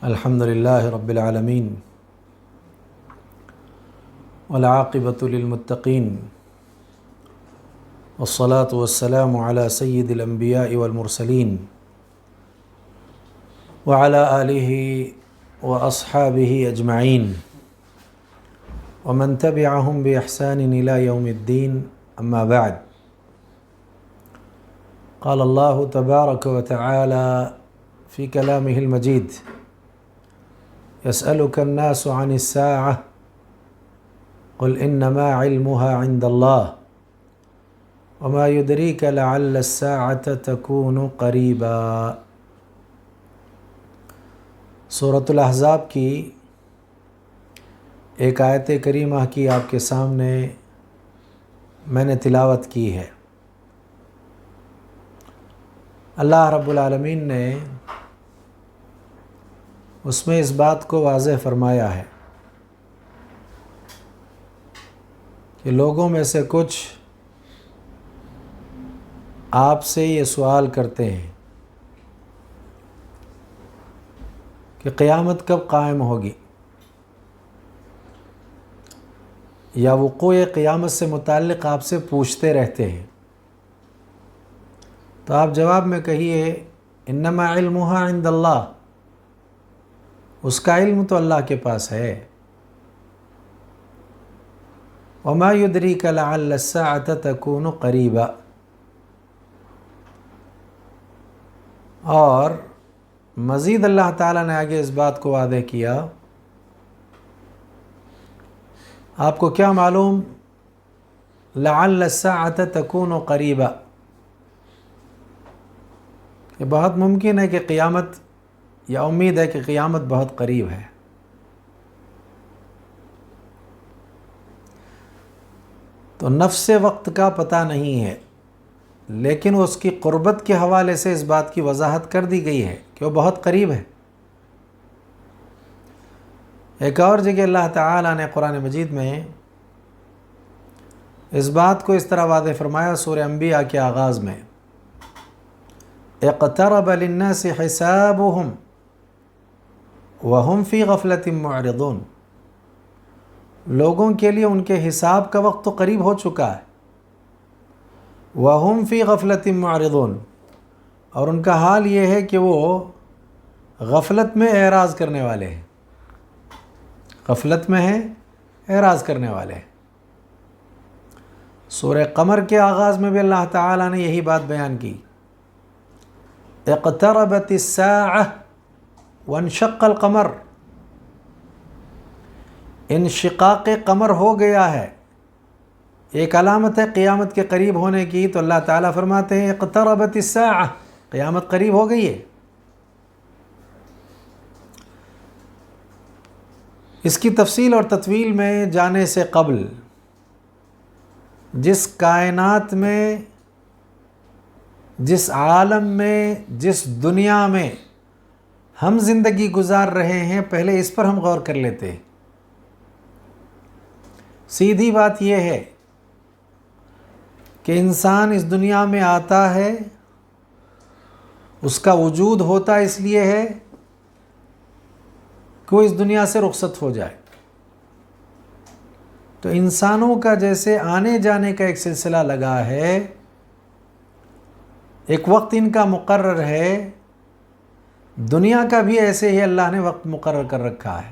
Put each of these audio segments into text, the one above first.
الحمد للہ رب العالمین والعاقبۃ للمتقین والصلاة والسلام علی سید الانبیاء والمرسلین وعلی آلہ واصحابہ اجمعین ومن تبعہم بإحسان الی یوم الدین اما بعد قال اللہ تبارک وتعالی فی کلامہ المجید يسألك الناس عن الساعة قل إنما علمها عند الله وما يدريك لعل الساعة تكون قريبا۔ سورۃ الاحزاب کی ایک آیت کریمہ کی آپ کے سامنے میں نے تلاوت کی ہے۔ اللہ رب العالمین نے اس میں اس بات کو واضح فرمایا ہے کہ لوگوں میں سے کچھ آپ سے یہ سوال کرتے ہیں کہ قیامت کب قائم ہوگی، یا وقوع قیامت سے متعلق آپ سے پوچھتے رہتے ہیں۔ تو آپ جواب میں کہیے انما علمها عند اللہ، اس کا علم تو اللہ کے پاس ہے۔ وما يدريك لعل الساعة تكون قريبا، اور مزید اللہ تعالیٰ نے آگے اس بات کو واضح کیا، آپ کو کیا معلوم لعل الساعة تكون قریبا، کہ بہت ممکن ہے کہ قیامت، یا امید ہے کہ قیامت بہت قریب ہے۔ تو نفس وقت کا پتہ نہیں ہے، لیکن اس کی قربت کے حوالے سے اس بات کی وضاحت کر دی گئی ہے کہ وہ بہت قریب ہے۔ ایک اور جگہ اللہ تعالیٰ نے قرآن مجید میں اس بات کو اس طرح واضح فرمایا، سورہ انبیاء کے آغاز میں اقترب للناس حسابهم وَهُمْ فِي غَفْلَةٍ مُعْرِضُونَ، لوگوں کے لیے ان کے حساب کا وقت تو قریب ہو چکا ہے۔ وَهُمْ فِي غَفْلَةٍ مُعْرِضُونَ، اور ان کا حال یہ ہے کہ وہ غفلت میں اعراض کرنے والے ہیں، غفلت میں ہیں، اعراض کرنے والے ہیں۔ سورہ قمر کے آغاز میں بھی اللہ تعالیٰ نے یہی بات بیان کی، اقتربت الساعة وانشق القمر، انشقاق قمر ہو گیا ہے، ایک علامت ہے قیامت کے قریب ہونے کی۔ تو اللہ تعالیٰ فرماتے ہیں اقتربت الساعة، قیامت قریب ہو گئی ہے۔ اس کی تفصیل اور تطویل میں جانے سے قبل، جس کائنات میں، جس عالم میں، جس دنیا میں ہم زندگی گزار رہے ہیں، پہلے اس پر ہم غور کر لیتے ہیں۔ سیدھی بات یہ ہے کہ انسان اس دنیا میں آتا ہے، اس کا وجود ہوتا اس لیے ہے کہ وہ اس دنیا سے رخصت ہو جائے۔ تو انسانوں کا جیسے آنے جانے کا ایک سلسلہ لگا ہے، ایک وقت ان کا مقرر ہے، دنیا کا بھی ایسے ہی اللہ نے وقت مقرر کر رکھا ہے۔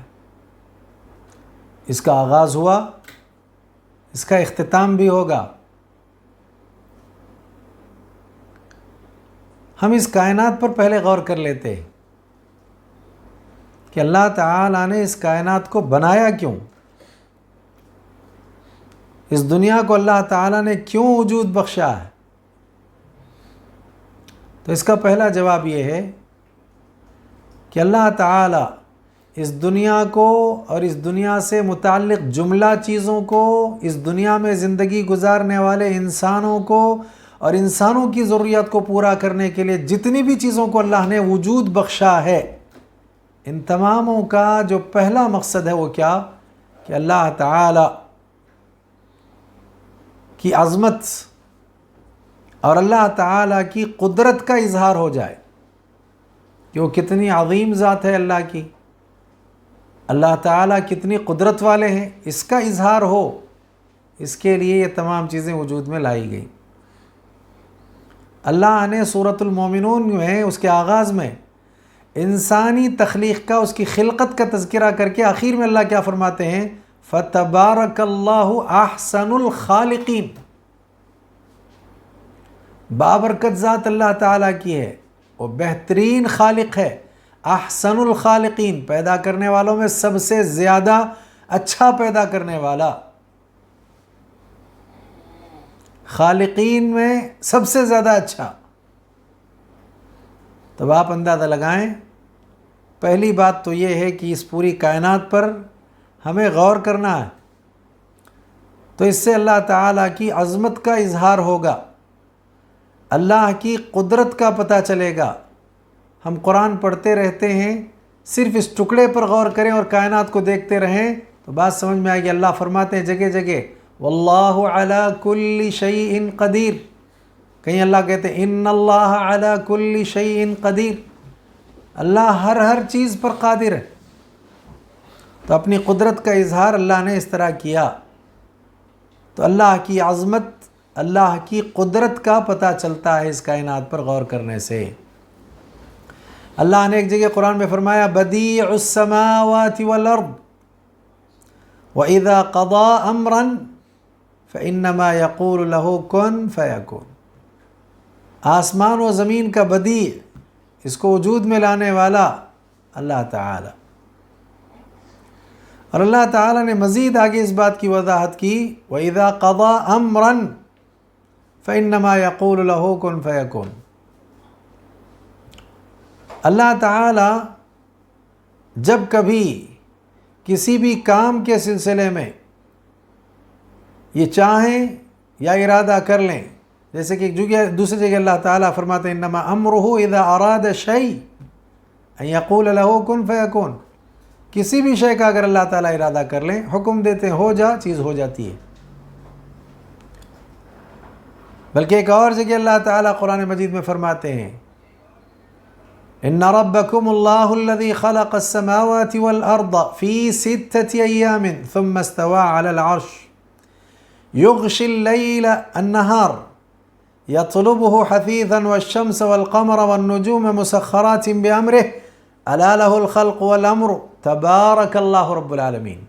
اس کا آغاز ہوا، اس کا اختتام بھی ہوگا۔ ہم اس کائنات پر پہلے غور کر لیتے ہیں کہ اللہ تعالیٰ نے اس کائنات کو بنایا کیوں، اس دنیا کو اللہ تعالیٰ نے کیوں وجود بخشا ہے۔ تو اس کا پہلا جواب یہ ہے کہ اللہ تعالیٰ اس دنیا کو اور اس دنیا سے متعلق جملہ چیزوں کو، اس دنیا میں زندگی گزارنے والے انسانوں کو اور انسانوں کی ضروریات کو پورا کرنے کے لیے جتنی بھی چیزوں کو اللہ نے وجود بخشا ہے، ان تماموں کا جو پہلا مقصد ہے وہ کیا، کہ اللہ تعالیٰ کی عظمت اور اللہ تعالیٰ کی قدرت کا اظہار ہو جائے کہ وہ کتنی عظیم ذات ہے اللہ کی، اللہ تعالیٰ کتنی قدرت والے ہیں اس کا اظہار ہو، اس کے لیے یہ تمام چیزیں وجود میں لائی گئیں۔ اللہ نے سورۃ المومنون میں اس کے آغاز میں انسانی تخلیق کا، اس کی خلقت کا تذکرہ کر کے آخر میں اللہ کیا فرماتے ہیں؟ فَتَبَارَكَ اللَّهُ أَحْسَنُ الْخَالِقِينَ۔ بابرکت ذات اللہ تعالیٰ کی ہے، وہ بہترین خالق ہے، احسن الخالقین، پیدا کرنے والوں میں سب سے زیادہ اچھا پیدا کرنے والا، خالقین میں سب سے زیادہ اچھا۔ تو آپ اندازہ لگائیں، پہلی بات تو یہ ہے کہ اس پوری کائنات پر ہمیں غور کرنا ہے، تو اس سے اللہ تعالیٰ کی عظمت کا اظہار ہوگا، اللہ کی قدرت کا پتہ چلے گا۔ ہم قرآن پڑھتے رہتے ہیں، صرف اس ٹکڑے پر غور کریں اور کائنات کو دیکھتے رہیں تو بات سمجھ میں آئے گی۔ اللہ فرماتے ہیں جگہ جگہ واللہ علی کل شیء قدیر، کہیں اللہ کہتے ہیں ان اللہ علی کل شیء قدیر، اللہ ہر چیز پر قادر ہے۔ تو اپنی قدرت کا اظہار اللہ نے اس طرح کیا، تو اللہ کی عظمت، اللہ کی قدرت کا پتہ چلتا ہے اس کائنات پر غور کرنے سے۔ اللہ نے ایک جگہ قرآن میں فرمایا بدیع السماوات والارض وَإِذَا قَضَى أَمْرًا فَإِنَّمَا يَقُولُ لَهُ كُن فَيَكُن۔ آسمان و زمین کا بدیع، اس کو وجود میں لانے والا اللہ تعالی۔ اور اللہ تعالیٰ نے مزید آگے اس بات کی وضاحت کی وَإِذَا قَضَى أَمْرًا فَإِنَّمَا يَقُولُ لَهُ كُن فَيَكُن۔ اللہ تعالیٰ جب کبھی کسی بھی کام کے سلسلے میں یہ چاہیں یا ارادہ کر لیں، جیسے کہ دوسری جگہ اللہ تعالیٰ فرماتے ہیں انما امرہ اذا اراد شیء ان یقول لہ کن فیکون، کسی بھی شے کا اگر اللہ تعالیٰ ارادہ کر لیں، حکم دیتے ہیں ہو جا، چیز ہو جاتی ہے۔ بلکہ ایک اور جگہ اللہ تعالیٰ قرآن مجید میں فرماتے ہیں ان ربکم اللہ الذی خلق السماوات والارض فی 6 ایام ثم استوى علی العرش یغشی اللیل النہار یطلبه حثیثا والشمس والقمر والنجوم مسخرات بامرہ الا لہ الخلق والامر تبارک اللہ رب العالمین۔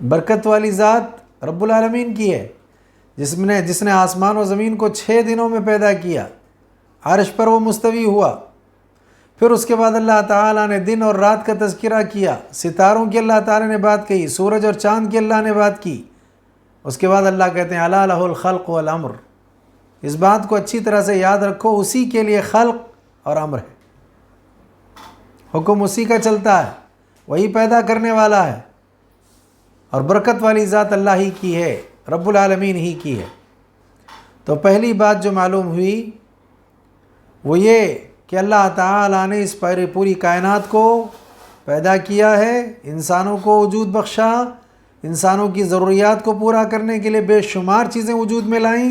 برکت والی ذات رب العالمین کی ہے، جس نے آسمان و زمین کو 6 دنوں میں پیدا کیا، عرش پر وہ مستوی ہوا۔ پھر اس کے بعد اللہ تعالیٰ نے دن اور رات کا تذکرہ کیا، ستاروں کی اللہ تعالیٰ نے بات کہی، سورج اور چاند کی اللہ نے بات کی۔ اس کے بعد اللہ کہتے ہیں الا لہ الخلق والامر۔ اس بات کو اچھی طرح سے یاد رکھو، اسی کے لیے خلق اور امر ہے، حکم اسی کا چلتا ہے، وہی پیدا کرنے والا ہے، اور برکت والی ذات اللہ ہی کی ہے، رب العالمین ہی کی ہے۔ تو پہلی بات جو معلوم ہوئی وہ یہ کہ اللہ تعالیٰ نے اس پوری کائنات کو پیدا کیا ہے، انسانوں کو وجود بخشا، انسانوں کی ضروریات کو پورا کرنے کے لیے بے شمار چیزیں وجود میں لائیں۔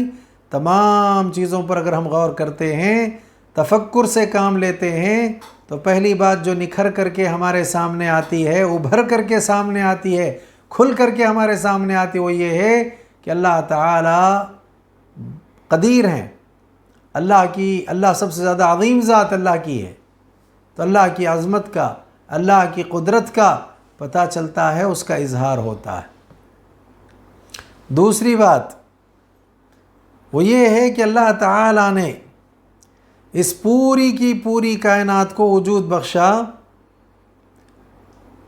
تمام چیزوں پر اگر ہم غور کرتے ہیں، تفکر سے کام لیتے ہیں، تو پہلی بات جو نکھر کر کے ہمارے سامنے آتی ہے، ابھر کر کے سامنے آتی ہے، کھل کر کے ہمارے سامنے آتی ہے، وہ یہ ہے کہ اللہ تعالیٰ قدیر ہیں، اللہ سب سے زیادہ عظیم ذات اللہ کی ہے۔ تو اللہ کی عظمت کا، اللہ کی قدرت کا پتہ چلتا ہے، اس کا اظہار ہوتا ہے۔ دوسری بات وہ یہ ہے کہ اللہ تعالیٰ نے اس پوری کی پوری کائنات کو وجود بخشا،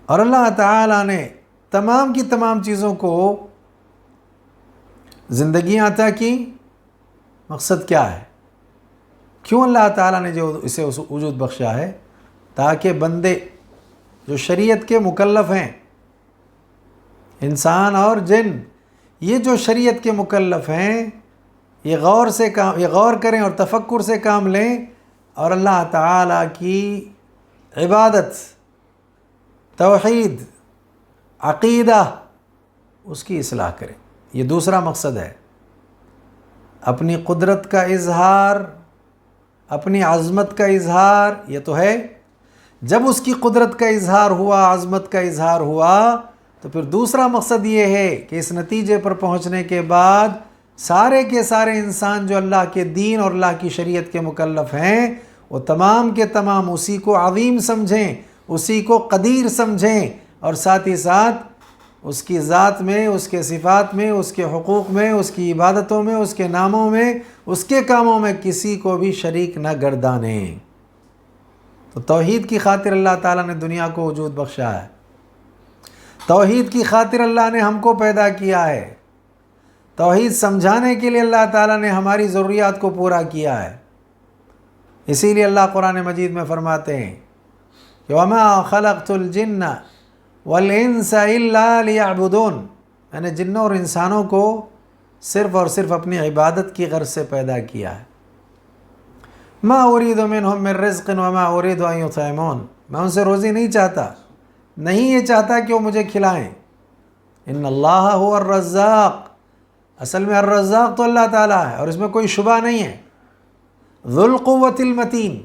اور اللہ تعالیٰ نے تمام کی تمام چیزوں کو زندگیاں عطا کی۔ مقصد کیا ہے؟ کیوں اللہ تعالیٰ نے جو اسے وجود بخشا ہے؟ تاکہ بندے جو شریعت کے مکلف ہیں، انسان اور جن، یہ جو شریعت کے مکلف ہیں، یہ غور کریں اور تفکر سے کام لیں، اور اللہ تعالیٰ کی عبادت، توحید، عقیدہ، اس کی اصلاح کریں۔ یہ دوسرا مقصد ہے۔ اپنی قدرت کا اظہار، اپنی عظمت کا اظہار یہ تو ہے، جب اس کی قدرت کا اظہار ہوا، عظمت کا اظہار ہوا، تو پھر دوسرا مقصد یہ ہے کہ اس نتیجے پر پہنچنے کے بعد سارے کے سارے انسان جو اللہ کے دین اور اللہ کی شریعت کے مکلف ہیں، وہ تمام کے تمام اسی کو عظیم سمجھیں، اسی کو قدیر سمجھیں، اور ساتھ ہی ساتھ اس کی ذات میں، اس کے صفات میں، اس کے حقوق میں، اس کی عبادتوں میں، اس کے ناموں میں، اس کے کاموں میں کسی کو بھی شریک نہ گردانیں۔ تو توحید کی خاطر اللہ تعالیٰ نے دنیا کو وجود بخشا ہے، توحید کی خاطر اللہ نے ہم کو پیدا کیا ہے، توحید سمجھانے کے لیے اللہ تعالیٰ نے ہماری ضروریات کو پورا کیا ہے۔ اسی لیے اللہ قرآن مجید میں فرماتے ہیں کہ وَمَا خَلَقْتُ الْجِنَّ وَالْإِنسَ إِلَّا لِيَعْبُدُونَ، میں نے جنوں اور انسانوں کو صرف اور صرف اپنی عبادت کی غرض سے پیدا کیا ہے۔ مَا أُرِيدُ مِنْهُمْ مِنْ رِزْقٍ وَمَا أُرِيدُ أَنْ يُطْعِمُونَ، میں ان سے روزی نہیں چاہتا، نہیں یہ چاہتا کہ وہ مجھے کھلائیں۔ ان اللہ هو الرزاق، اصل میں الرزاق تو اللہ تعالیٰ ہے، اور اس میں کوئی شبہ نہیں ہے۔ ذو القوت المتین،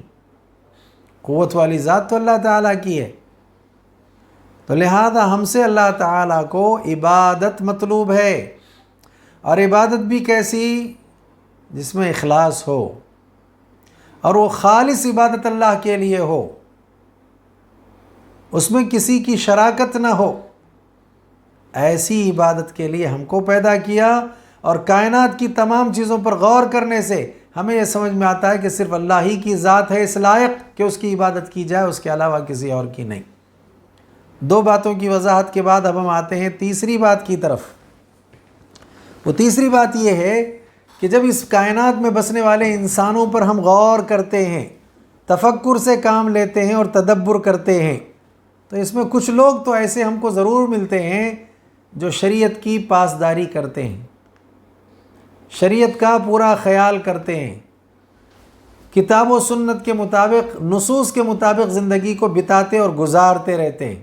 قوت والی ذات تو اللہ تعالیٰ کی ہے۔ تو لہذا ہم سے اللہ تعالیٰ کو عبادت مطلوب ہے، اور عبادت بھی کیسی؟ جس میں اخلاص ہو، اور وہ خالص عبادت اللہ کے لیے ہو، اس میں کسی کی شراکت نہ ہو۔ ایسی عبادت کے لیے ہم کو پیدا کیا، اور کائنات کی تمام چیزوں پر غور کرنے سے ہمیں یہ سمجھ میں آتا ہے کہ صرف اللہ ہی کی ذات ہے اس لائق کہ اس کی عبادت کی جائے، اس کے علاوہ کسی اور کی نہیں۔ دو باتوں کی وضاحت کے بعد اب ہم آتے ہیں تیسری بات کی طرف۔ وہ تیسری بات یہ ہے کہ جب اس کائنات میں بسنے والے انسانوں پر ہم غور کرتے ہیں، تفکر سے کام لیتے ہیں اور تدبر کرتے ہیں، تو اس میں کچھ لوگ تو ایسے ہم کو ضرور ملتے ہیں جو شریعت کی پاسداری کرتے ہیں، شریعت کا پورا خیال کرتے ہیں، کتاب و سنت کے مطابق، نصوص کے مطابق زندگی کو بتاتے اور گزارتے رہتے ہیں۔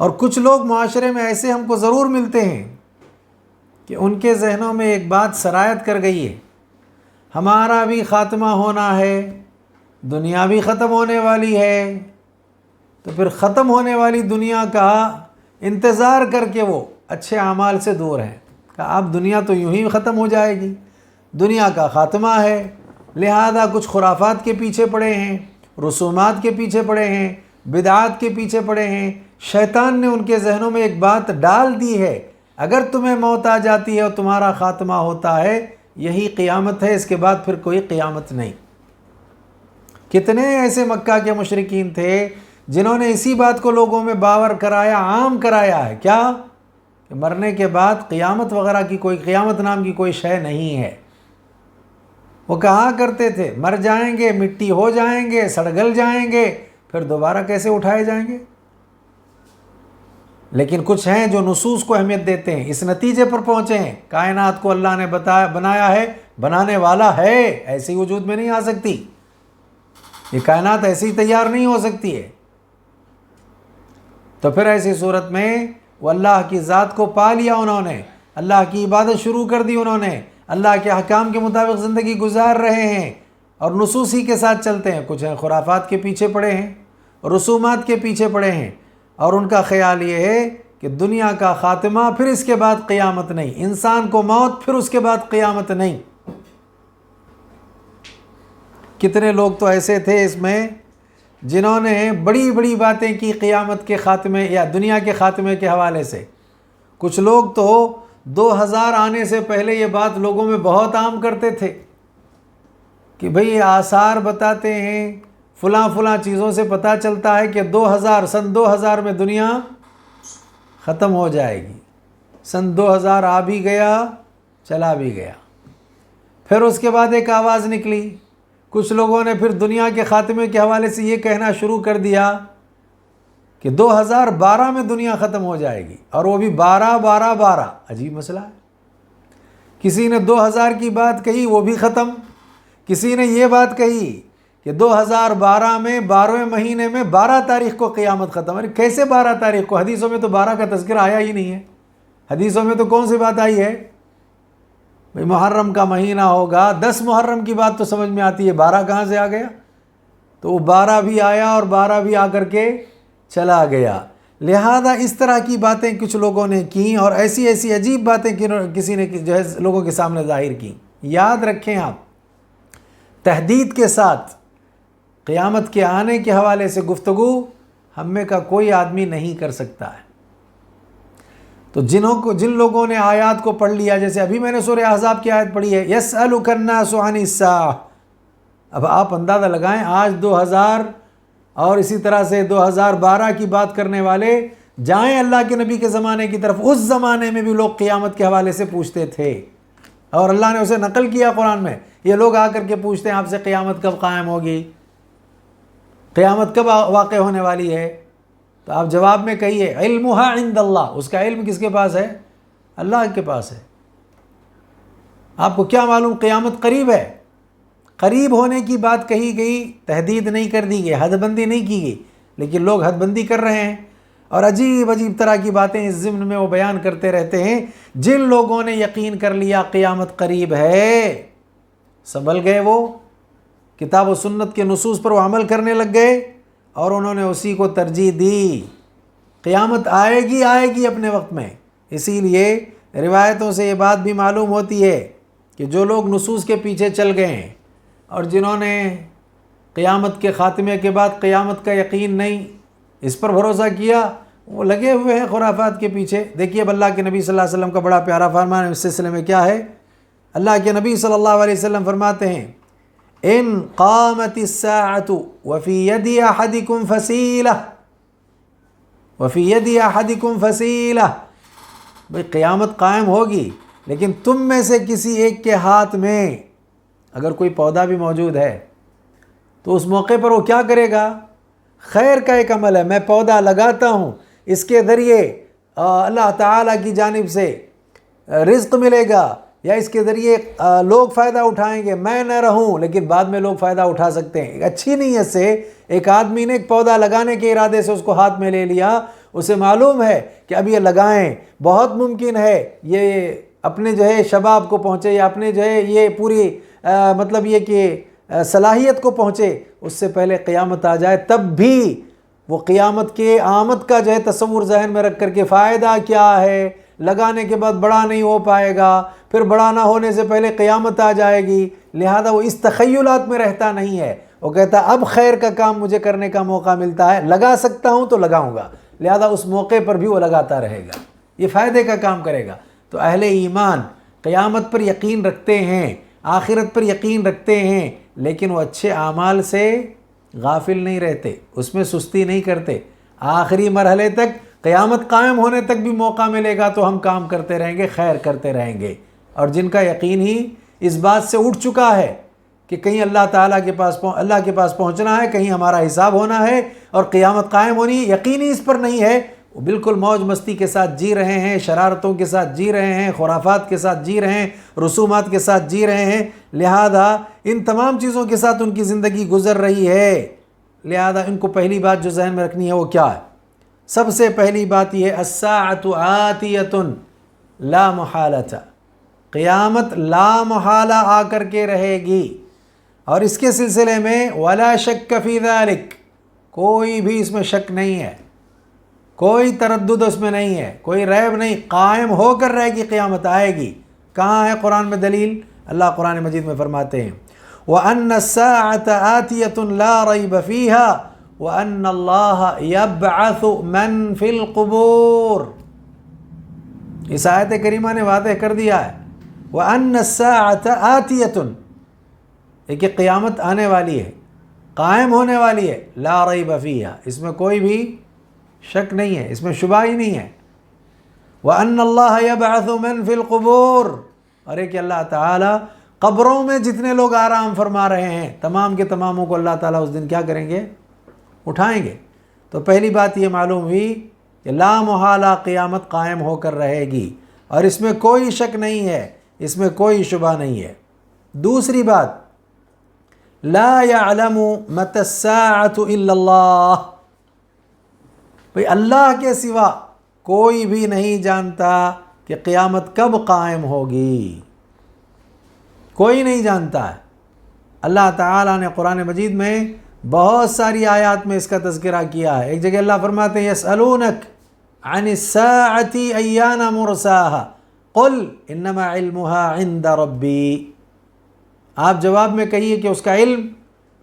اور کچھ لوگ معاشرے میں ایسے ہم کو ضرور ملتے ہیں کہ ان کے ذہنوں میں ایک بات سرایت کر گئی ہے، ہمارا بھی خاتمہ ہونا ہے، دنیا بھی ختم ہونے والی ہے، تو پھر ختم ہونے والی دنیا کا انتظار کر کے وہ اچھے اعمال سے دور ہیں کہ اب دنیا تو یوں ہی ختم ہو جائے گی، دنیا کا خاتمہ ہے، لہذا کچھ خرافات کے پیچھے پڑے ہیں، رسومات کے پیچھے پڑے ہیں، بدعات کے پیچھے پڑے ہیں۔ شیطان نے ان کے ذہنوں میں ایک بات ڈال دی ہے، اگر تمہیں موت آ جاتی ہے اور تمہارا خاتمہ ہوتا ہے، یہی قیامت ہے، اس کے بعد پھر کوئی قیامت نہیں۔ کتنے ایسے مکہ کے مشرکین تھے جنہوں نے اسی بات کو لوگوں میں باور کرایا، عام کرایا ہے، کیا کہ مرنے کے بعد قیامت وغیرہ کی کوئی، قیامت نام کی کوئی شے نہیں ہے۔ وہ کہا کرتے تھے مر جائیں گے، مٹی ہو جائیں گے، سڑگل جائیں گے، پھر دوبارہ کیسے اٹھائے جائیں گے؟ لیکن کچھ ہیں جو نصوص کو اہمیت دیتے ہیں، اس نتیجے پر پہنچے ہیں کائنات کو اللہ نے بنایا ہے، بنانے والا ہے، ایسی وجود میں نہیں آ سکتی، یہ کائنات ایسی تیار نہیں ہو سکتی ہے۔ تو پھر ایسی صورت میں وہ اللہ کی ذات کو پا لیا، انہوں نے اللہ کی عبادت شروع کر دی، انہوں نے اللہ کے احکام کے مطابق زندگی گزار رہے ہیں اور نصوص ہی کے ساتھ چلتے ہیں۔ کچھ ہیں خرافات کے پیچھے پڑے ہیں، رسومات کے پیچھے پڑے ہیں، اور ان کا خیال یہ ہے کہ دنیا کا خاتمہ پھر اس کے بعد قیامت نہیں، انسان کو موت پھر اس کے بعد قیامت نہیں۔ کتنے لوگ تو ایسے تھے اس میں جنہوں نے بڑی بڑی باتیں کی قیامت کے خاتمے یا دنیا کے خاتمے کے حوالے سے۔ کچھ لوگ تو 2000 آنے سے پہلے یہ بات لوگوں میں بہت عام کرتے تھے کہ بھئی آثار بتاتے ہیں، فلاں فلاں چیزوں سے پتہ چلتا ہے کہ سن 2000 میں دنیا ختم ہو جائے گی۔ سن 2000 آ بھی گیا، چلا بھی گیا۔ پھر اس کے بعد ایک آواز نکلی، کچھ لوگوں نے پھر دنیا کے خاتمے کے حوالے سے یہ کہنا شروع کر دیا کہ 2012 میں دنیا ختم ہو جائے گی، اور وہ بھی 12 عجیب مسئلہ ہے۔ کسی نے 2000 کی بات کہی، وہ بھی ختم۔ کسی نے یہ بات کہی کہ 2012 میں 12ویں مہینے میں 12 تاریخ کو قیامت ختم۔ ارے کیسے 12 تاریخ کو؟ حدیثوں میں تو 12 کا تذکرہ آیا ہی نہیں ہے۔ حدیثوں میں تو کون سی بات آئی ہے؟ محرم کا مہینہ ہوگا، 10 محرم کی بات تو سمجھ میں آتی ہے، 12 کہاں سے آ گیا؟ تو وہ 12 بھی آیا اور 12 بھی آ کر کے چلا گیا۔ لہذا اس طرح کی باتیں کچھ لوگوں نے کی اور ایسی ایسی عجیب باتیں کسی نے جو ہے لوگوں کے سامنے ظاہر کی۔ یاد رکھیں آپ، تحدید کے ساتھ قیامت کے آنے کے حوالے سے گفتگو ہم میں کا کوئی آدمی نہیں کر سکتا ہے۔ تو جن لوگوں نے آیات کو پڑھ لیا، جیسے ابھی میں نے سورہ احزاب کی آیت پڑھی ہے، یسألک الناس عن الساعہ، اب آپ اندازہ لگائیں آج 2000 اور اسی طرح سے 2012 کی بات کرنے والے جائیں اللہ کے نبی کے زمانے کی طرف، اس زمانے میں بھی لوگ قیامت کے حوالے سے پوچھتے تھے اور اللہ نے اسے نقل کیا قرآن میں۔ یہ لوگ آ کر کے پوچھتے ہیں آپ سے قیامت کب قائم ہوگی، قیامت کب واقع ہونے والی ہے؟ تو آپ جواب میں کہیے علمھا عند اللہ، اس کا علم کس کے پاس ہے؟ اللہ کے پاس ہے۔ آپ کو کیا معلوم قیامت قریب ہے؟ قریب ہونے کی بات کہی گئی، تحدید نہیں کر دی گئی، حد بندی نہیں کی گئی، لیکن لوگ حد بندی کر رہے ہیں اور عجیب عجیب طرح کی باتیں اس ضمن میں وہ بیان کرتے رہتے ہیں۔ جن لوگوں نے یقین کر لیا قیامت قریب ہے، سنبھل گئے، وہ کتاب و سنت کے نصوص پر وہ عمل کرنے لگ گئے اور انہوں نے اسی کو ترجیح دی۔ قیامت آئے گی اپنے وقت میں۔ اسی لیے روایتوں سے یہ بات بھی معلوم ہوتی ہے کہ جو لوگ نصوص کے پیچھے چل گئے ہیں اور جنہوں نے قیامت کے خاتمے کے بعد قیامت کا یقین نہیں، اس پر بھروسہ کیا، وہ لگے ہوئے ہیں خرافات کے پیچھے۔ دیکھیے اب اللہ کے نبی صلی اللہ علیہ وسلم کا بڑا پیارا فرمان اس سلسلے میں کیا ہے۔ اللہ کے نبی صلی اللہ علیہ وسلم فرماتے ہیں ان قامت الساعۃ وفی ید احدکم فصیلہ، وفی ید احدکم فصیلہ، بھئی قیامت قائم ہوگی لیکن تم میں سے کسی ایک کے ہاتھ میں اگر کوئی پودا بھی موجود ہے تو اس موقع پر وہ کیا کرے گا؟ خیر کا ایک عمل ہے، میں پودا لگاتا ہوں، اس کے ذریعے اللہ تعالیٰ کی جانب سے رزق ملے گا یا اس کے ذریعے لوگ فائدہ اٹھائیں گے، میں نہ رہوں لیکن بعد میں لوگ فائدہ اٹھا سکتے ہیں۔ ایک اچھی نیت سے ایک آدمی نے ایک پودا لگانے کے ارادے سے اس کو ہاتھ میں لے لیا، اسے معلوم ہے کہ اب یہ لگائیں، بہت ممکن ہے یہ اپنے جو ہے شباب کو پہنچے یا اپنے جو ہے یہ پوری مطلب یہ کہ صلاحیت کو پہنچے، اس سے پہلے قیامت آ جائے، تب بھی وہ قیامت کے آمد کا جو ہے تصور ذہن میں رکھ کر کے فائدہ کیا ہے، لگانے کے بعد بڑا نہیں ہو پائے گا، پھر بڑا نہ ہونے سے پہلے قیامت آ جائے گی، لہذا وہ اس تخیلات میں رہتا نہیں ہے۔ وہ کہتا اب خیر کا کام مجھے کرنے کا موقع ملتا ہے، لگا سکتا ہوں تو لگاؤں گا، لہذا اس موقع پر بھی وہ لگاتا رہے گا، یہ فائدے کا کام کرے گا۔ تو اہل ایمان قیامت پر یقین رکھتے ہیں، آخرت پر یقین رکھتے ہیں، لیکن وہ اچھے اعمال سے غافل نہیں رہتے، اس میں سستی نہیں کرتے۔ آخری مرحلے تک، قیامت قائم ہونے تک بھی موقع ملے گا تو ہم کام کرتے رہیں گے، خیر کرتے رہیں گے۔ اور جن کا یقین ہی اس بات سے اٹھ چکا ہے کہ کہیں اللہ تعالیٰ کے پاس پہنچنا ہے، کہیں ہمارا حساب ہونا ہے اور قیامت قائم ہونی ہے، یقینی اس پر نہیں ہے، وہ بالکل موج مستی کے ساتھ جی رہے ہیں، شرارتوں کے ساتھ جی رہے ہیں، خرافات کے ساتھ جی رہے ہیں، رسومات کے ساتھ جی رہے ہیں، لہذا ان تمام چیزوں کے ساتھ ان کی زندگی گزر رہی ہے۔ لہذا ان کو پہلی بات جو ذہن میں رکھنی ہے وہ کیا ہے؟ سب سے پہلی بات یہ ہے الساعۃ آتیۃ لا محالۃ، قیامت لا محالہ آ کر کے رہے گی، اور اس کے سلسلے میں ولا شک فی ذلک، کوئی بھی اس میں شک نہیں ہے، کوئی تردد اس میں نہیں ہے، کوئی ریب نہیں، قائم ہو کر رہے گی، قیامت آئے گی۔ کہاں ہے قرآن میں دلیل؟ اللہ قرآن مجید میں فرماتے ہیں وَأَنَّ السَّاعَةَ آتِيَةٌ لَا رَيْبَ فِيهَا وَأَنَّ اللَّهَ يَبْعَثُ مَنْ فِي الْقُبُورِ، اس آیت کریمہ نے واضح کر دیا ہے وَأَنَّ السَّاعَةَ آتِيَةٌ، ایک قیامت آنے والی ہے، قائم ہونے والی ہے، لا ریب فیہا، اس میں کوئی بھی شک نہیں ہے، اس میں شبہ ہی نہیں ہے۔ وَأَنَّ اللَّهَ يَبْعَثُ مَنْ فِي الْقُبُورِ، اور ایک اللہ تعالیٰ قبروں میں جتنے لوگ آرام فرما رہے ہیں تمام کے تماموں کو اللہ تعالیٰ اس دن کیا کریں گے؟ اٹھائیں گے۔ تو پہلی بات یہ معلوم ہوئی کہ لا محالہ قیامت قائم ہو کر رہے گی اور اس میں کوئی شک نہیں ہے، اس میں کوئی شبہ نہیں ہے۔ دوسری بات لا يعلم متى الساعة الا اللہ، بھئی اللہ کے سوا کوئی بھی نہیں جانتا کہ قیامت کب قائم ہوگی، کوئی نہیں جانتا ہے۔ اللہ تعالیٰ نے قرآن مجید میں بہت ساری آیات میں اس کا تذکرہ کیا ہے. ایک جگہ اللہ فرماتے ہیں یسألونک عن الساعة ایان مرساها قل انما علمها عند ربی. آپ جواب میں کہیے کہ اس کا علم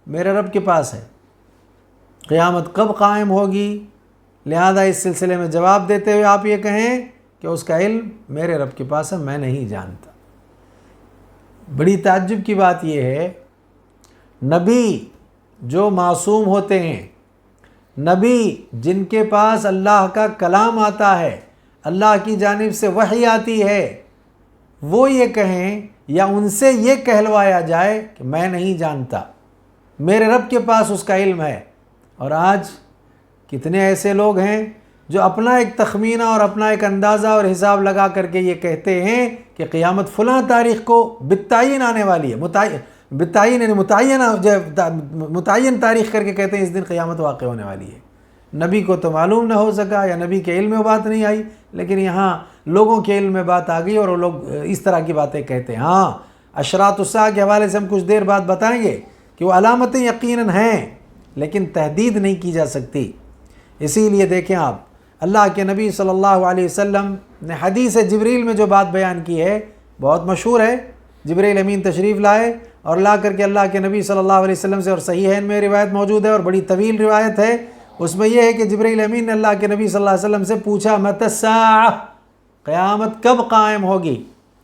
میرے رب کے پاس ہے. قیامت کب قائم ہوگی؟ لہذا اس سلسلے میں جواب دیتے ہوئے آپ یہ کہیں کہ اس کا علم میرے رب کے پاس ہے، میں نہیں جانتا. بڑی تعجب کی بات یہ ہے، نبی جو معصوم ہوتے ہیں، نبی جن کے پاس اللہ کا کلام آتا ہے، اللہ کی جانب سے وحی آتی ہے، وہ یہ کہیں یا ان سے یہ کہلوایا جائے کہ میں نہیں جانتا، میرے رب کے پاس اس کا علم ہے. اور آج کتنے ایسے لوگ ہیں جو اپنا ایک تخمینہ اور اپنا ایک اندازہ اور حساب لگا کر کے یہ کہتے ہیں کہ قیامت فلاں تاریخ کو بالتعین آنے والی ہے. بالتعین یعنی متعین تاریخ کر کے کہتے ہیں اس دن قیامت واقع ہونے والی ہے. نبی کو تو معلوم نہ ہو سکا یا نبی کے علم میں بات نہیں آئی، لیکن یہاں لوگوں کے علم میں بات آ گئی اور وہ لوگ اس طرح کی باتیں کہتے ہیں. ہاں، اشراط الساعہ کے حوالے سے ہم کچھ دیر بعد بتائیں گے کہ وہ علامتیں یقیناً ہیں لیکن تحدید نہیں کی جا سکتی. اسی لیے دیکھیں آپ، اللہ کے نبی صلی اللہ علیہ وسلم نے حدیث جبریل میں جو بات بیان کی ہے بہت مشہور ہے. جبریل امین تشریف لائے اور لا کر کے اللہ کے نبی صلی اللہ علیہ وسلم سے، اور صحیحین میں روایت موجود ہے اور بڑی طویل روایت ہے، اس میں یہ ہے کہ جبریل امین نے اللہ کے نبی صلی اللہ علیہ وسلم سے پوچھا متی الساعہ، قیامت کب قائم ہوگی؟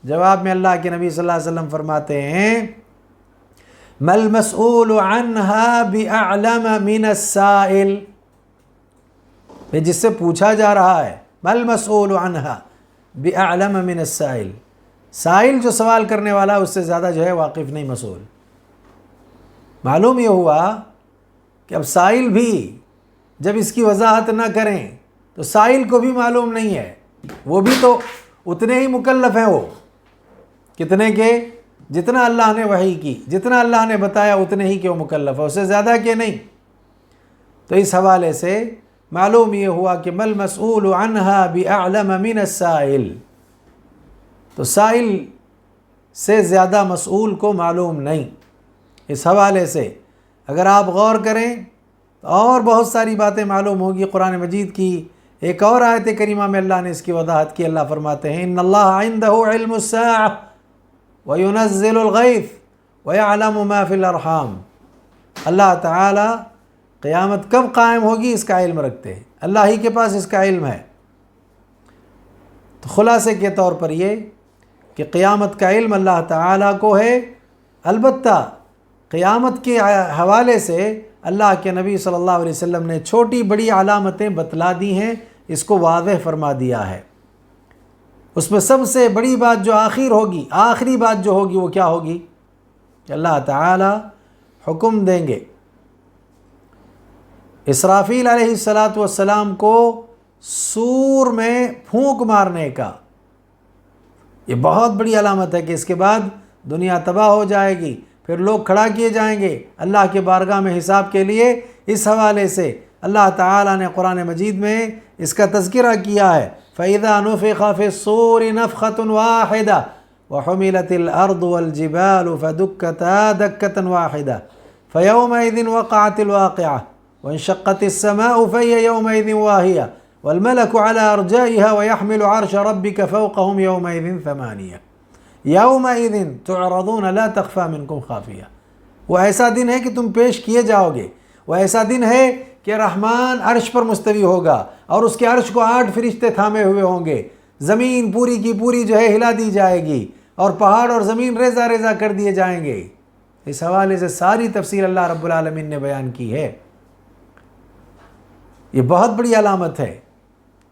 جواب میں اللہ کے نبی صلی اللہ علیہ وسلم فرماتے ہیں ما المسؤول عنها بأعلم من السائل. جس سے پوچھا جا رہا ہے، ما المسؤول عنها بأعلم من السائل، سائل جو سوال کرنے والا اس سے زیادہ جو ہے واقف نہیں مسئول. معلوم یہ ہوا کہ اب سائل بھی جب اس کی وضاحت نہ کریں تو سائل کو بھی معلوم نہیں ہے، وہ بھی تو اتنے ہی مکلف ہیں. وہ کتنے کے؟ جتنا اللہ نے وحی کی، جتنا اللہ نے بتایا اتنے ہی کے وہ مکلف ہے، اس سے زیادہ کے نہیں. تو اس حوالے سے معلوم یہ ہوا کہ مل مسئول عنها بأعلم من السائل، تو سائل سے زیادہ مسئول کو معلوم نہیں. اس حوالے سے اگر آپ غور کریں تو اور بہت ساری باتیں معلوم ہوگی. قرآن مجید کی ایک اور آیت کریمہ میں اللہ نے اس کی وضاحت کی. اللہ فرماتے ہیں ان اللہ عنده علم الساعہ وَيُنَزِّلُ الْغَيْثَ وَيَعْلَمُ مَا فِي الْأَرْحَامِ. اللہ تعالی قیامت کب قائم ہوگی اس کا علم رکھتے ہیں، اللہ ہی کے پاس اس کا علم ہے. تو خلاصے کے طور پر یہ کہ قیامت کا علم اللہ تعالی کو ہے. البتہ قیامت کے حوالے سے اللہ کے نبی صلی اللہ علیہ وسلم نے چھوٹی بڑی علامتیں بتلا دی ہیں، اس کو واضح فرما دیا ہے. اس میں سب سے بڑی بات جو آخری بات جو ہوگی وہ کیا ہوگی کہ اللہ تعالی حکم دیں گے اسرافیل علیہ السلام کو سور میں پھونک مارنے کا. یہ بہت بڑی علامت ہے کہ اس کے بعد دنیا تباہ ہو جائے گی، پھر لوگ کھڑا کیے جائیں گے اللہ کے بارگاہ میں حساب کے لیے. اس حوالے سے اللہ تعالیٰ نے قرآن مجید میں اس کا تذکرہ کیا ہے فَإِذَا نُفِخَ فِي الصُّورِ نَفْخَةٌ وَاحِدَةٌ وَحُمِلَتِ الْأَرْضُ وَالْجِبَالُ فَدُكَّتَا دَكَّةً وَاحِدَةً فَيَوْمَئِذٍ وَقَعَتِ الْوَاقِعَةُ وَانشَقَّتِ السَّمَاءُ فَهِيَ يَوْمَئِذٍ وَاهِيَةٌ وَالْمَلَكُ عَلَى أَرْجَائِهَا وَيَحْمِلُ عَرْشَ رَبِّكَ فَوْقَهُمْ يَوْمَئِذٍ ثَمَانِيَةٌ يَوْمَئِذٍ تُعْرَضُونَ لَا تَخْفَى مِنكُمْ خَافِيَةٌ. وہ ایسا دن ہے کہ تم پیش کیے جاؤ گے، وہ ایسا دن ہے کہ رحمان عرش پر مستوی ہوگا اور اس کے عرش کو 8 فرشتے تھامے ہوئے ہوں گے. زمین پوری کی پوری جو ہے ہلا دی جائے گی اور پہاڑ اور زمین ریزہ ریزہ کر دیے جائیں گے. اس حوالے سے ساری تفصیل اللہ رب العالمین نے بیان کی ہے. یہ بہت بڑی علامت ہے.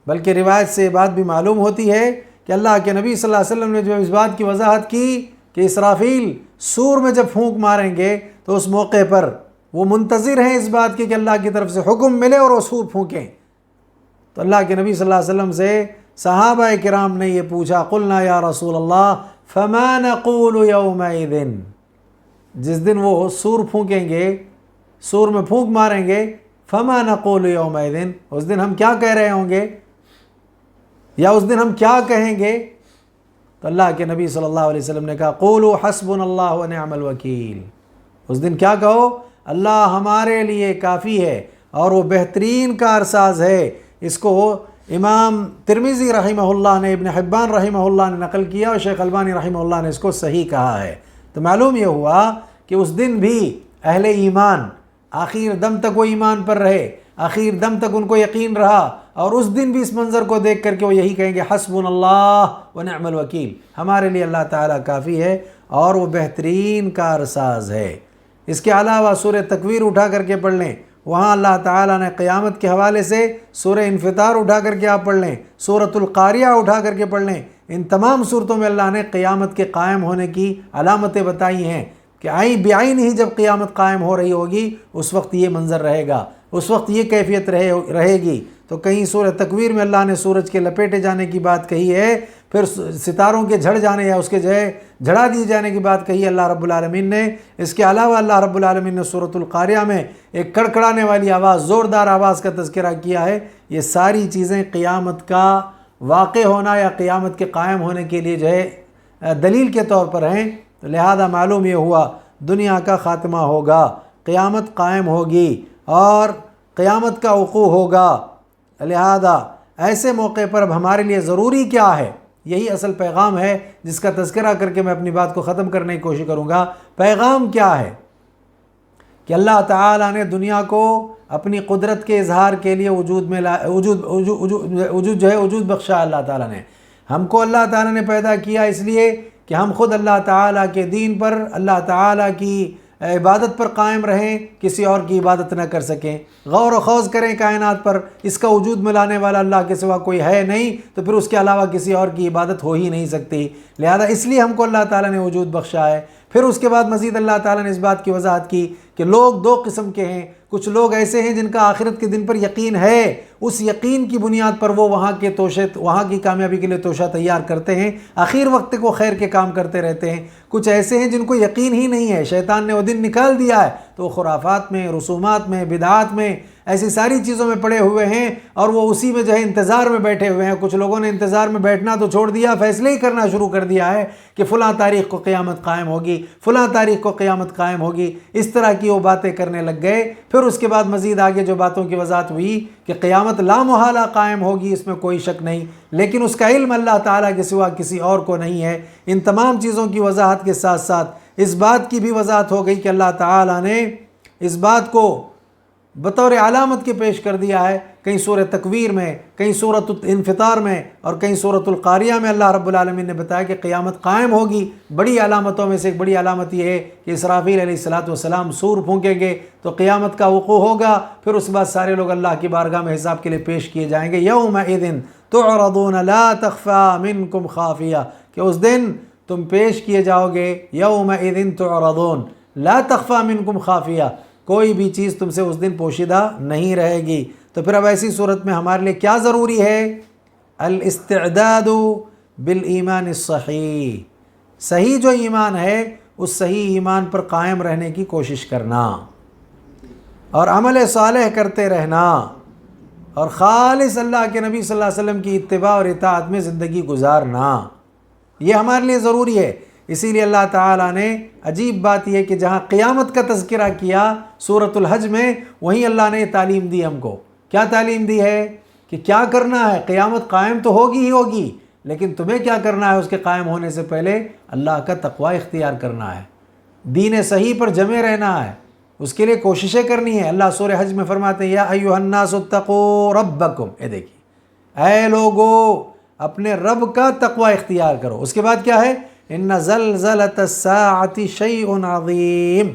بلکہ روایت سے یہ بات بھی معلوم ہوتی ہے کہ اللہ کے نبی صلی اللہ علیہ وسلم نے جو اس بات کی وضاحت کی کہ اسرافیل سور میں جب پھونک ماریں گے تو اس موقع پر وہ منتظر ہیں اس بات کے کہ اللہ کی طرف سے حکم ملے اور وہ سور پھونکیں. تو اللہ کے نبی صلی اللہ علیہ وسلم سے صحابہ کرام نے یہ پوچھا قلنا یا رسول اللہ فما نقول یومئذ، جس دن وہ سور پھونکیں گے، سور میں پھونک ماریں گے، فما نقول یومئذ، اس دن ہم کیا کہہ رہے ہوں گے یا اس دن ہم کیا کہیں گے؟ تو اللہ کے نبی صلی اللہ علیہ وسلم نے کہا قولوا حسبنا اللہ ونعم الوکیل. اس دن کیا کہو؟ اللہ ہمارے لیے کافی ہے اور وہ بہترین کارساز ہے۔ اس کو امام ترمذی رحمہ اللہ نے، ابن حبان رحمہ اللہ نے نقل کیا اور شیخ البانی رحمہ اللہ نے اس کو صحیح کہا ہے۔ تو معلوم یہ ہوا کہ اس دن بھی اہل ایمان آخر دم تک وہ ایمان پر رہے، آخر دم تک ان کو یقین رہا، اور اس دن بھی اس منظر کو دیکھ کر کے وہ یہی کہیں گے حسبنا اللہ ونعم الوکیل، ہمارے لیے اللہ تعالیٰ کافی ہے اور وہ بہترین کارساز ہے۔ اس کے علاوہ سورہ تکویر اٹھا کر کے پڑھ لیں، وہاں اللہ تعالیٰ نے قیامت کے حوالے سے سورہ انفطار اٹھا کر کے آپ پڑھ لیں، سورۃ القاریہ اٹھا کر کے پڑھ لیں، ان تمام صورتوں میں اللہ نے قیامت کے قائم ہونے کی علامتیں بتائی ہیں کہ بعین ہی جب قیامت قائم ہو رہی ہوگی اس وقت یہ منظر رہے گا، اس وقت یہ کیفیت رہے گی۔ تو کہیں سورہ تکویر میں اللہ نے سورج کے لپیٹے جانے کی بات کہی ہے، پھر ستاروں کے جھڑ جانے یا اس کے جھڑا دیے جانے کی بات کہی ہے اللہ رب العالمین نے۔ اس کے علاوہ اللہ رب العالمین نے سورۃ القاریہ میں ایک کڑکڑانے والی آواز، زوردار آواز کا تذکرہ کیا ہے۔ یہ ساری چیزیں قیامت کا واقع ہونا یا قیامت کے قائم ہونے کے لیے دلیل کے طور پر ہیں۔ تو لہذا معلوم یہ ہوا دنیا کا خاتمہ ہوگا، قیامت قائم ہوگی اور قیامت کا وقوع ہوگا۔ لہذا ایسے موقع پر اب ہمارے لیے ضروری کیا ہے، یہی اصل پیغام ہے جس کا تذکرہ کر کے میں اپنی بات کو ختم کرنے کی کوشش کروں گا۔ پیغام کیا ہے کہ اللہ تعالیٰ نے دنیا کو اپنی قدرت کے اظہار کے لیے وجود بخشا۔ اللہ تعالیٰ نے ہم کو، اللہ تعالیٰ نے پیدا کیا اس لیے کہ ہم خود اللہ تعالیٰ کے دین پر، اللہ تعالیٰ کی عبادت پر قائم رہیں، کسی اور کی عبادت نہ کر سکیں، غور و خوض کریں کائنات پر، اس کا وجود میں لانے والا اللہ کے سوا کوئی ہے نہیں، تو پھر اس کے علاوہ کسی اور کی عبادت ہو ہی نہیں سکتی۔ لہذا اس لیے ہم کو اللہ تعالیٰ نے وجود بخشا ہے۔ پھر اس کے بعد مزید اللہ تعالیٰ نے اس بات کی وضاحت کی کہ لوگ دو قسم کے ہیں، کچھ لوگ ایسے ہیں جن کا آخرت کے دن پر یقین ہے، اس یقین کی بنیاد پر وہ وہاں کی کامیابی کے لیے توشہ تیار کرتے ہیں، آخر وقت کو خیر کے کام کرتے رہتے ہیں۔ کچھ ایسے ہیں جن کو یقین ہی نہیں ہے، شیطان نے وہ دن نکال دیا ہے، تو وہ خرافات میں، رسومات میں، بدعات میں، ایسی ساری چیزوں میں پڑے ہوئے ہیں اور وہ اسی میں انتظار میں بیٹھے ہوئے ہیں۔ کچھ لوگوں نے انتظار میں بیٹھنا تو چھوڑ دیا، فیصلے ہی کرنا شروع کر دیا ہے کہ فلاں تاریخ کو قیامت قائم ہوگی، فلاں تاریخ کو قیامت قائم ہوگی، اس طرح کی وہ باتیں کرنے لگ گئے۔ پھر اس کے بعد مزید آگے جو باتوں کی وضاحت ہوئی کہ قیامت لا محالہ قائم ہوگی، اس میں کوئی شک نہیں، لیکن اس کا علم اللہ تعالیٰ کے سوا کسی اور کو نہیں ہے۔ ان تمام چیزوں کی وضاحت کے ساتھ ساتھ اس بات کی بھی وضاحت ہو گئی کہ اللہ تعالیٰ نے اس بات کو بطور علامت کے پیش کر دیا ہے، کہیں سورہ تکویر میں، کہیں سورۃ انفطار میں اور کہیں سورۃ القاریہ میں اللہ رب العالمین نے بتایا کہ قیامت قائم ہوگی۔ بڑی علامتوں میں سے ایک بڑی علامت یہ ہے کہ اسرافیل علیہ السلام سور پھونکیں گے تو قیامت کا وقوع ہوگا، پھر اس کے بعد سارے لوگ اللہ کی بارگاہ میں حساب کے لیے پیش کیے جائیں گے۔ یومئذ تعرضون لا تخفی منکم خافیہ، کہ اس دن تم پیش کیے جاؤ گے، یومئذ تعرضون لا تخفی منکم خافیہ، کوئی بھی چیز تم سے اس دن پوشیدہ نہیں رہے گی۔ تو پھر اب ایسی صورت میں ہمارے لیے کیا ضروری ہے؟ الاستعداد بالایمان الصحیح، صحیح جو ایمان ہے اس صحیح ایمان پر قائم رہنے کی کوشش کرنا اور عمل صالح کرتے رہنا اور خالص اللہ کے نبی صلی اللہ علیہ وسلم کی اتباع اور اطاعت میں زندگی گزارنا، یہ ہمارے لیے ضروری ہے۔ اسی لیے اللہ تعالیٰ نے عجیب بات یہ کہ جہاں قیامت کا تذکرہ کیا سورۃ الحج میں، وہیں اللہ نے تعلیم دی ہم کو۔ کیا تعلیم دی ہے؟ کہ کیا کرنا ہے، قیامت قائم تو ہوگی ہی ہوگی، لیکن تمہیں کیا کرنا ہے؟ اس کے قائم ہونے سے پہلے اللہ کا تقوی اختیار کرنا ہے، دین صحیح پر جمے رہنا ہے، اس کے لیے کوششیں کرنی ہے۔ اللہ سورہ حج میں فرماتے ہیں یا ایھا الناس اتقوا ربکم، دیکھیے اے لوگو اپنے رب کا تقوی اختیار کرو۔ اس کے بعد کیا ہے؟ ان زلزلۃ الساعۃ شیء عظیم،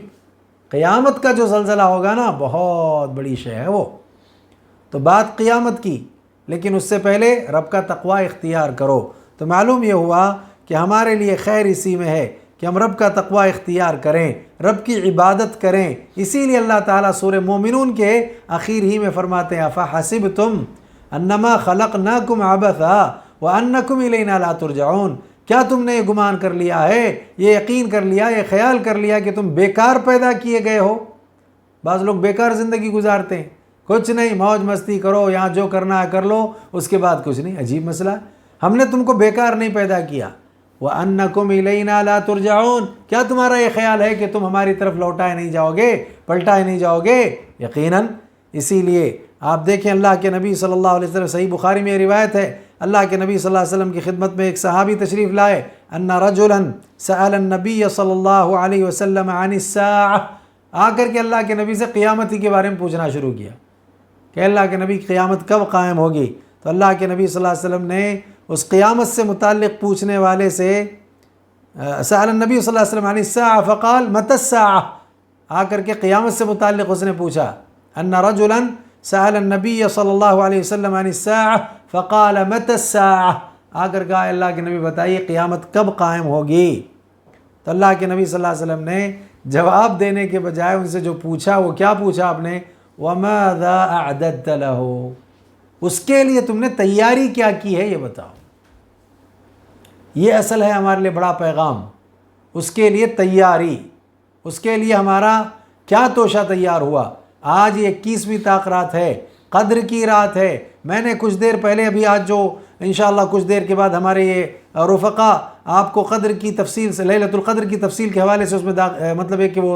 قیامت کا جو زلزلہ ہوگا نا بہت بڑی شے ہے وہ۔ تو بات قیامت کی، لیکن اس سے پہلے رب کا تقوی اختیار کرو۔ تو معلوم یہ ہوا کہ ہمارے لیے خیر اسی میں ہے کہ ہم رب کا تقوی اختیار کریں، رب کی عبادت کریں۔ اسی لیے اللہ تعالیٰ سورہ مومنون کے آخر ہی میں فرماتے ہیں افحسبتم انما خلقناکم عبثا وانکم الینا لا ترجعون، کیا تم نے یہ گمان کر لیا ہے، یہ یقین کر لیا، یہ خیال کر لیا کہ تم بیکار پیدا کیے گئے ہو؟ بعض لوگ بیکار زندگی گزارتے ہیں، کچھ نہیں، موج مستی کرو، یہاں جو کرنا ہے کر لو، اس کے بعد کچھ نہیں۔ عجیب مسئلہ، ہم نے تم کو بیکار نہیں پیدا کیا، وَأَنَّكُمْ إِلَيْنَا لَا تُرْجَعُونَ، کیا تمہارا یہ خیال ہے کہ تم ہماری طرف لوٹائے نہیں جاؤ گے، پلٹائے نہیں جاؤ گے؟ یقیناً اسی لیے آپ دیکھیں اللہ کے نبی صلی اللہ علیہ وسلم، صحیح بخاری میں یہ روایت ہے، اللہ کے نبی صلی اللہ علیہ وسلم کی خدمت میں ایک صحابی تشریف لائے، ان رجلا سأل النبی صلی اللہ علیہ وسلم عن الساعہ، آ کر کے اللہ کے نبی سے قیامت کے بارے میں پوچھنا شروع کیا کہ اللہ کے نبی قیامت کب قائم ہوگی؟ تو اللہ کے نبی صلی اللہ علیہ وسلم نے اس قیامت سے متعلق پوچھنے والے سے سأل النبی صلی اللہ علیہ وسلم عن الساعہ فقال متی الساعہ، آ کر کے قیامت سے متعلق اس نے پوچھا، ان رجلا سأل النبی صلی اللہ علیہ وسلم عن الساعہ فقال متی الساعہ، آ کر کہا اللہ کے نبی بتائیے قیامت کب قائم ہوگی؟ تو اللہ کے نبی صلی اللہ علیہ وسلم نے جواب دینے کے بجائے ان سے جو پوچھا وہ کیا پوچھا آپ نے؟ وَمَاذَا أَعْدَدْتَ لَهُ، اس کے لیے تم نے تیاری کیا کی ہے یہ بتاؤ۔ یہ اصل ہے ہمارے لیے بڑا پیغام، اس کے لیے تیاری، اس کے لیے ہمارا کیا توشہ تیار ہوا۔ آج یہ 21ویں طاق رات ہے، قدر کی رات ہے۔ میں نے کچھ دیر پہلے ابھی آج جو انشاءاللہ کچھ دیر کے بعد ہمارے یہ رفقا آپ کو قدر کی تفصیل سے، لیلۃ القدر کی تفصیل کے حوالے سے اس میں مطلب ہے کہ وہ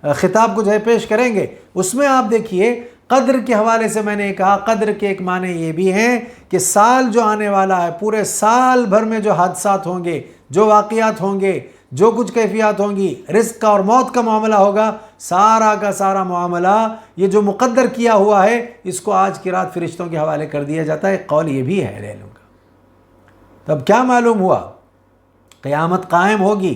خطاب کو جو ہے پیش کریں گے، اس میں آپ دیکھیے قدر کے حوالے سے میں نے کہا قدر کے ایک معنی یہ بھی ہیں کہ سال جو آنے والا ہے، پورے سال بھر میں جو حادثات ہوں گے، جو واقعات ہوں گے، جو کچھ کیفیات ہوں گی، رزق کا اور موت کا معاملہ ہوگا، سارا کا سارا معاملہ یہ جو مقدر کیا ہوا ہے اس کو آج کی رات فرشتوں کے حوالے کر دیا جاتا ہے۔ ایک قول یہ بھی ہے علم کا۔ تب کیا معلوم ہوا؟ قیامت قائم ہوگی۔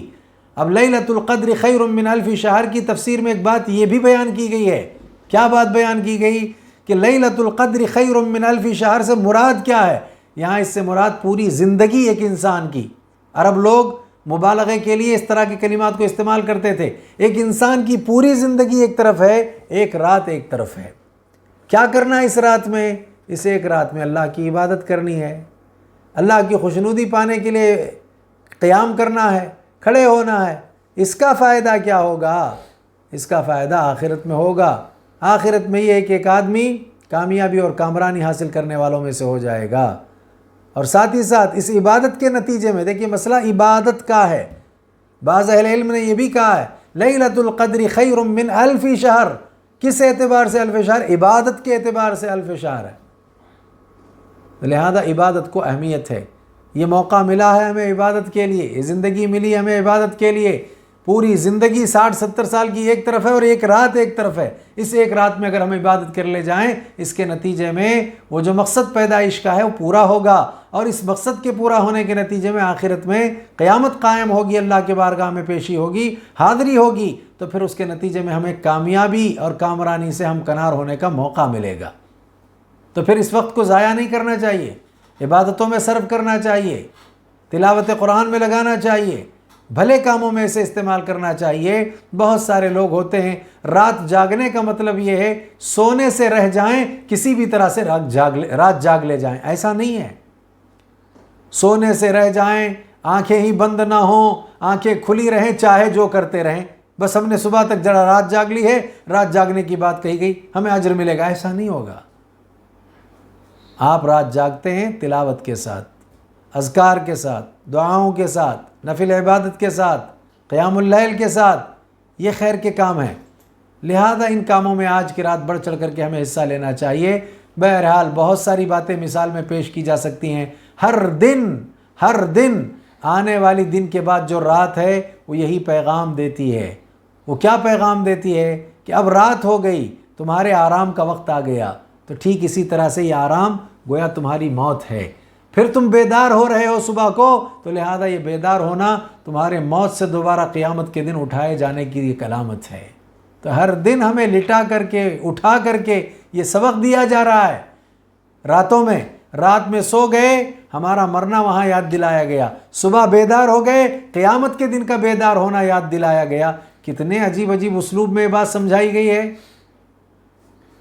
اب لیلۃ القدر خیر من الف شہر کی تفسیر میں ایک بات یہ بھی بیان کی گئی ہے۔ کیا بات بیان کی گئی؟ کہ لیلۃ القدر خیر من الف شہر سے مراد کیا ہے؟ یہاں اس سے مراد پوری زندگی ایک انسان کی۔ عرب لوگ مبالغے کے لیے اس طرح کی کلمات کو استعمال کرتے تھے۔ ایک انسان کی پوری زندگی ایک طرف ہے، ایک رات ایک طرف ہے۔ کیا کرنا ہے اس رات میں؟ اس ایک رات میں اللہ کی عبادت کرنی ہے، اللہ کی خوشنودی پانے کے لیے قیام کرنا ہے، کھڑے ہونا ہے۔ اس کا فائدہ کیا ہوگا؟ اس کا فائدہ آخرت میں ہوگا۔ آخرت میں یہ ہے کہ ایک آدمی کامیابی اور کامرانی حاصل کرنے والوں میں سے ہو جائے گا، اور ساتھ ہی ساتھ اس عبادت کے نتیجے میں دیکھیے مسئلہ عبادت کا ہے۔ بعض اہل علم نے یہ بھی کہا ہے لیلۃ القدر خیر من الف شہر۔ کس اعتبار سے الف شہر؟ عبادت کے اعتبار سے الف شہر ہے۔ لہذا عبادت کو اہمیت ہے۔ یہ موقع ملا ہے ہمیں عبادت کے لیے، یہ زندگی ملی ہمیں عبادت کے لیے۔ پوری زندگی 60-70 سال کی ایک طرف ہے اور ایک رات ایک طرف ہے۔ اس ایک رات میں اگر ہم عبادت کر لے جائیں، اس کے نتیجے میں وہ جو مقصد پیدائش کا ہے وہ پورا ہوگا، اور اس مقصد کے پورا ہونے کے نتیجے میں آخرت میں قیامت قائم ہوگی، اللہ کے بارگاہ میں پیشی ہوگی، حاضری ہوگی، تو پھر اس کے نتیجے میں ہمیں کامیابی اور کامرانی سے ہمکنار ہونے کا موقع ملے گا۔ تو پھر اس وقت کو ضائع نہیں کرنا چاہیے، عبادتوں میں صرف کرنا چاہیے، تلاوت قرآن میں لگانا چاہیے، بھلے کاموں میں اسے استعمال کرنا چاہیے۔ بہت سارے لوگ ہوتے ہیں رات جاگنے کا مطلب یہ ہے سونے سے رہ جائیں، کسی بھی طرح سے رات جاگ لے جائیں، ایسا نہیں ہے۔ سونے سے رہ جائیں، آنکھیں ہی بند نہ ہوں، آنکھیں کھلی رہیں، چاہے جو کرتے رہیں، بس ہم نے صبح تک جڑا رات جاگ لی ہے، رات جاگنے کی بات کہی گئی، ہمیں اجر ملے گا، ایسا نہیں ہوگا۔ آپ رات جاگتے ہیں تلاوت کے ساتھ، اذکار کے ساتھ، دعاؤں کے ساتھ، نفل عبادت کے ساتھ، قیام اللیل کے ساتھ، یہ خیر کے کام ہیں۔ لہذا ان کاموں میں آج کی رات بڑھ چڑھ کر کے ہمیں حصہ لینا چاہیے۔ بہرحال بہت ساری باتیں مثال میں پیش کی جا سکتی ہیں۔ ہر دن آنے والی دن کے بعد جو رات ہے وہ یہی پیغام دیتی ہے۔ وہ کیا پیغام دیتی ہے؟ کہ اب رات ہو گئی، تمہارے آرام کا وقت آ گیا، تو ٹھیک اسی طرح سے یہ آرام گویا تمہاری موت ہے۔ پھر تم بیدار ہو رہے ہو صبح کو، تو لہذا یہ بیدار ہونا تمہارے موت سے دوبارہ قیامت کے دن اٹھائے جانے کی ایک علامت ہے۔ تو ہر دن ہمیں لٹا کر کے اٹھا کر کے یہ سبق دیا جا رہا ہے۔ راتوں میں، رات میں سو گئے، ہمارا مرنا وہاں یاد دلایا گیا، صبح بیدار ہو گئے، قیامت کے دن کا بیدار ہونا یاد دلایا گیا۔ کتنے عجیب اسلوب میں یہ بات سمجھائی گئی ہے۔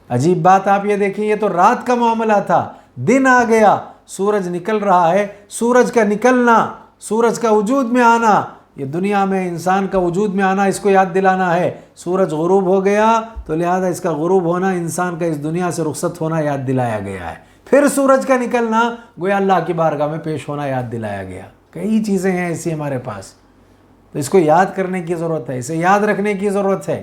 عجیب بات آپ یہ دیکھیں، یہ تو رات کا معاملہ تھا، دن آ گیا، سورج نکل رہا ہے، سورج کا نکلنا، سورج کا وجود میں آنا، یہ دنیا میں انسان کا وجود میں آنا، اس کو یاد دلانا ہے۔ سورج غروب ہو گیا تو لہذا اس کا غروب ہونا، انسان کا اس دنیا سے رخصت ہونا یاد دلایا گیا ہے۔ پھر سورج کا نکلنا، گویا اللہ کی بارگاہ میں پیش ہونا یاد دلایا گیا۔ کئی چیزیں ہیں ایسی ہمارے پاس، تو اس کو یاد کرنے کی ضرورت ہے، اسے یاد رکھنے کی ضرورت ہے۔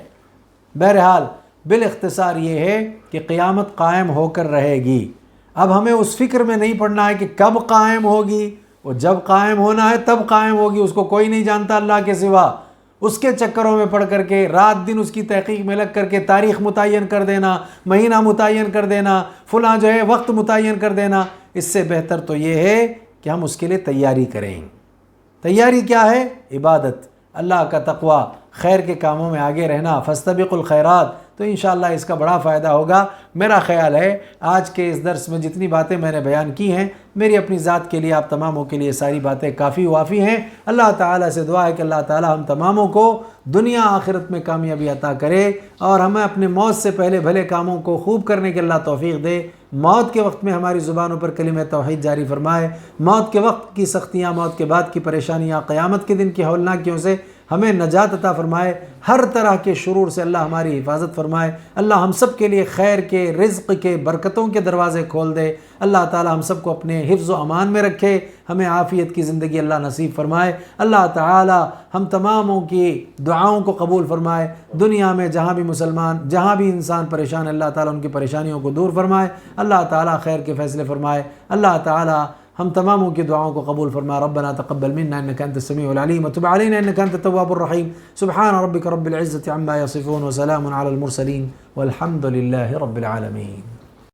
بہرحال بالاختصار یہ ہے کہ قیامت قائم ہو کر رہے گی۔ اب ہمیں اس فکر میں نہیں پڑنا ہے کہ کب قائم ہوگی، وہ جب قائم ہونا ہے تب قائم ہوگی، اس کو کوئی نہیں جانتا اللہ کے سوا۔ اس کے چکروں میں پڑھ کر کے رات دن اس کی تحقیق میں لگ کر کے تاریخ متعین کر دینا، مہینہ متعین کر دینا، فلاں جو ہے وقت متعین کر دینا، اس سے بہتر تو یہ ہے کہ ہم اس کے لیے تیاری کریں۔ تیاری کیا ہے؟ عبادت، اللہ کا تقوی، خیر کے کاموں میں آگے رہنا، فاستبقوا الخیرات، تو انشاءاللہ اس کا بڑا فائدہ ہوگا۔ میرا خیال ہے آج کے اس درس میں جتنی باتیں میں نے بیان کی ہیں، میری اپنی ذات کے لیے، آپ تماموں کے لیے ساری باتیں کافی وافی ہیں۔ اللہ تعالیٰ سے دعا ہے کہ اللہ تعالیٰ ہم تماموں کو دنیا آخرت میں کامیابی عطا کرے، اور ہمیں اپنے موت سے پہلے بھلے کاموں کو خوب کرنے کے اللہ توفیق دے۔ موت کے وقت میں ہماری زبانوں پر کلمہ توحید جاری فرمائے۔ موت کے وقت کی سختیاں، موت کے بعد کی پریشانیاں، قیامت کے دن کی ہولناکیوں سے ہمیں نجات عطا فرمائے۔ ہر طرح کے شرور سے اللہ ہماری حفاظت فرمائے۔ اللہ ہم سب کے لیے خیر کے، رزق کے، برکتوں کے دروازے کھول دے۔ اللہ تعالی ہم سب کو اپنے حفظ و امان میں رکھے، ہمیں عافیت کی زندگی اللہ نصیب فرمائے۔ اللہ تعالی ہم تماموں کی دعاؤں کو قبول فرمائے۔ دنیا میں جہاں بھی مسلمان، جہاں بھی انسان پریشان، اللہ تعالی ان کی پریشانیوں کو دور فرمائے۔ اللہ تعالی خیر کے فیصلے فرمائے۔ اللہ تعالی ہم تماموں کی دعاؤں کو قبول فرما۔ ربنا تقبل منا انك انت السميع العليم وتب علينا انك انت التواب الرحيم۔ سبحان ربك رب العزة عما يصفون وسلام على المرسلين والحمد لله رب العالمين۔